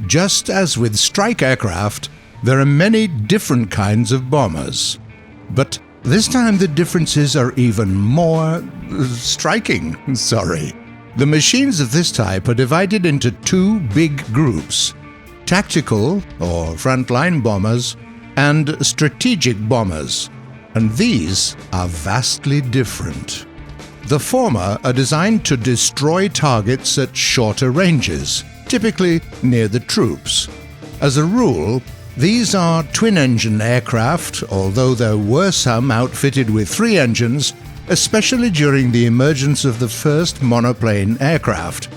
Just as with strike aircraft, there are many different kinds of bombers. But this time the differences are even more striking. The machines of this type are divided into two big groups: tactical or frontline bombers and strategic bombers, and these are vastly different. The former are designed to destroy targets at shorter ranges, typically near the troops. As a rule, these are twin-engine aircraft, although there were some outfitted with three engines, especially during the emergence of the first monoplane aircraft.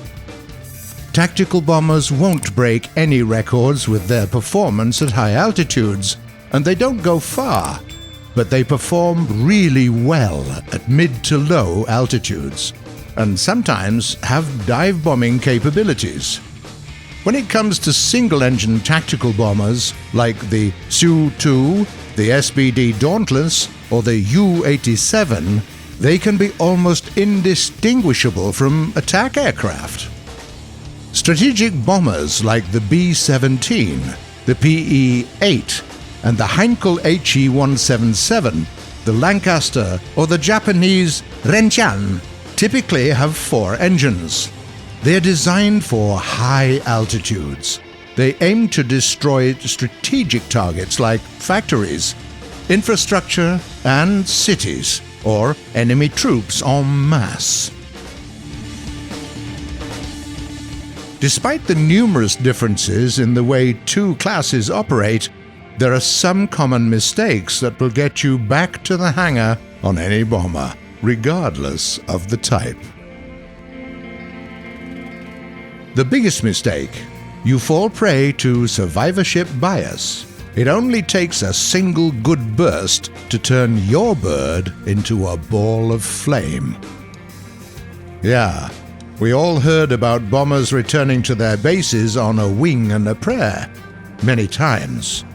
Tactical bombers won't break any records with their performance at high altitudes, and they don't go far, but they perform really well at mid to low altitudes, and sometimes have dive bombing capabilities. When it comes to single-engine tactical bombers like the Su-2, the SBD Dauntless, or the U-87, they can be almost indistinguishable from attack aircraft. Strategic bombers like the B-17, the PE-8, and the Heinkel HE-177, the Lancaster, or the Japanese Renchan typically have four engines. They are designed for high altitudes. They aim to destroy strategic targets like factories, infrastructure, and cities, or enemy troops en masse. Despite the numerous differences in the way two classes operate, there are some common mistakes that will get you back to the hangar on any bomber, regardless of the type. The biggest mistake: you fall prey to survivorship bias. It only takes a single good burst to turn your bird into a ball of flame. Yeah, we all heard about bombers returning to their bases on a wing and a prayer many times.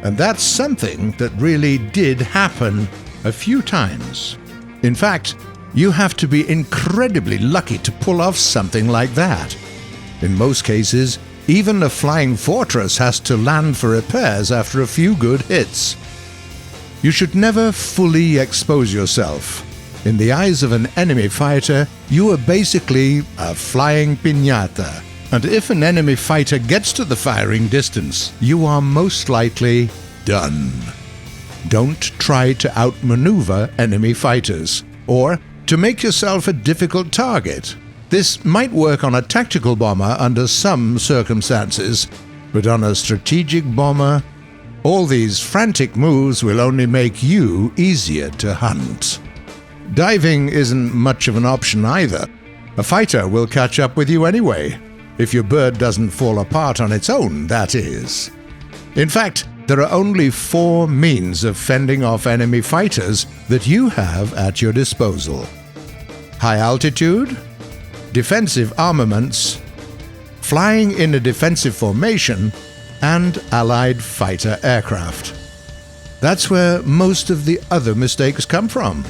And that's something that really did happen a few times. In fact, you have to be incredibly lucky to pull off something like that. In most cases, even a flying fortress has to land for repairs after a few good hits. You should never fully expose yourself. In the eyes of an enemy fighter, you are basically a flying piñata. And if an enemy fighter gets to the firing distance, you are most likely done. Don't try to outmaneuver enemy fighters, or to make yourself a difficult target. This might work on a tactical bomber under some circumstances, but on a strategic bomber, all these frantic moves will only make you easier to hunt. Diving isn't much of an option either. A fighter will catch up with you anyway, if your bird doesn't fall apart on its own, that is. In fact, there are only four means of fending off enemy fighters that you have at your disposal: high altitude, defensive armaments, flying in a defensive formation, and Allied fighter aircraft. That's where most of the other mistakes come from.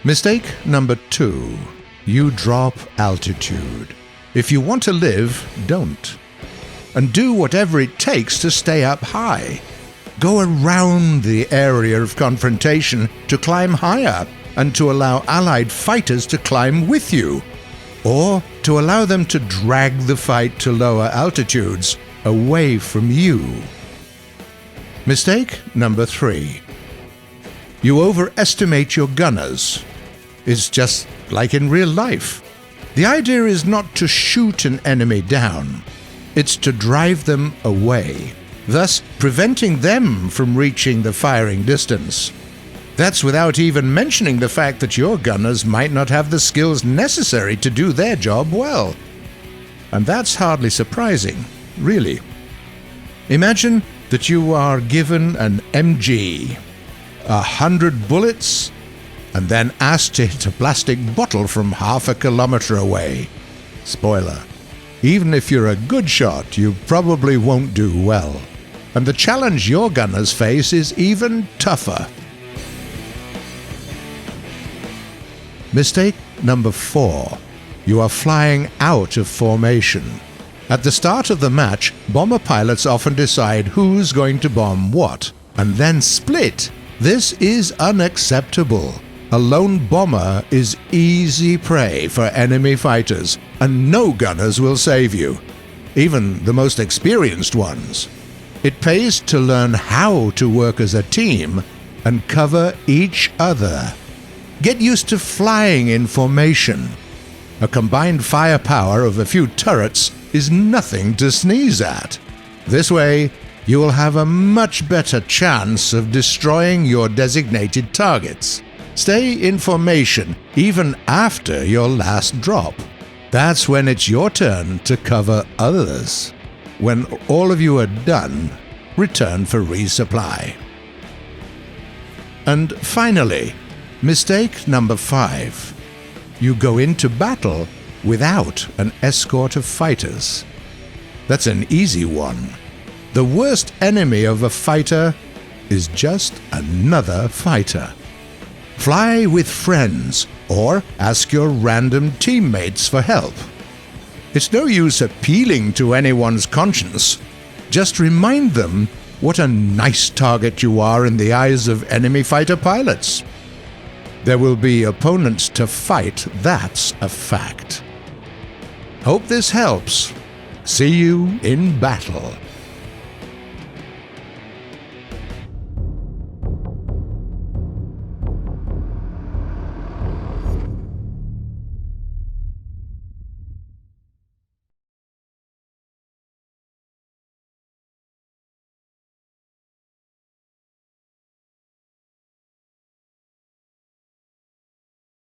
Mistake number 2. You drop altitude. If you want to live, don't. And do whatever it takes to stay up high. Go around the area of confrontation to climb higher, and to allow Allied fighters to climb with you, or to allow them to drag the fight to lower altitudes away from you. Mistake number 3. You overestimate your gunners. It's just like in real life. The idea is not to shoot an enemy down. It's to drive them away, thus preventing them from reaching the firing distance. That's without even mentioning the fact that your gunners might not have the skills necessary to do their job well. And that's hardly surprising, really. Imagine that you are given an MG, 100 bullets, and then asked to hit a plastic bottle from half a kilometer away. Spoiler: even if you're a good shot, you probably won't do well. And the challenge your gunners face is even tougher. Mistake number 4. You are flying out of formation. At the start of the match, bomber pilots often decide who's going to bomb what, and then split. This is unacceptable. A lone bomber is easy prey for enemy fighters, and no gunners will save you, even the most experienced ones. It pays to learn how to work as a team and cover each other. Get used to flying in formation. A combined firepower of a few turrets is nothing to sneeze at. This way, you will have a much better chance of destroying your designated targets. Stay in formation even after your last drop. That's when it's your turn to cover others. When all of you are done, return for resupply. And finally, mistake number 5. You go into battle without an escort of fighters. That's an easy one. The worst enemy of a fighter is just another fighter. Fly with friends or ask your random teammates for help. It's no use appealing to anyone's conscience. Just remind them what a nice target you are in the eyes of enemy fighter pilots. There will be opponents to fight, that's a fact. Hope this helps. See you in battle.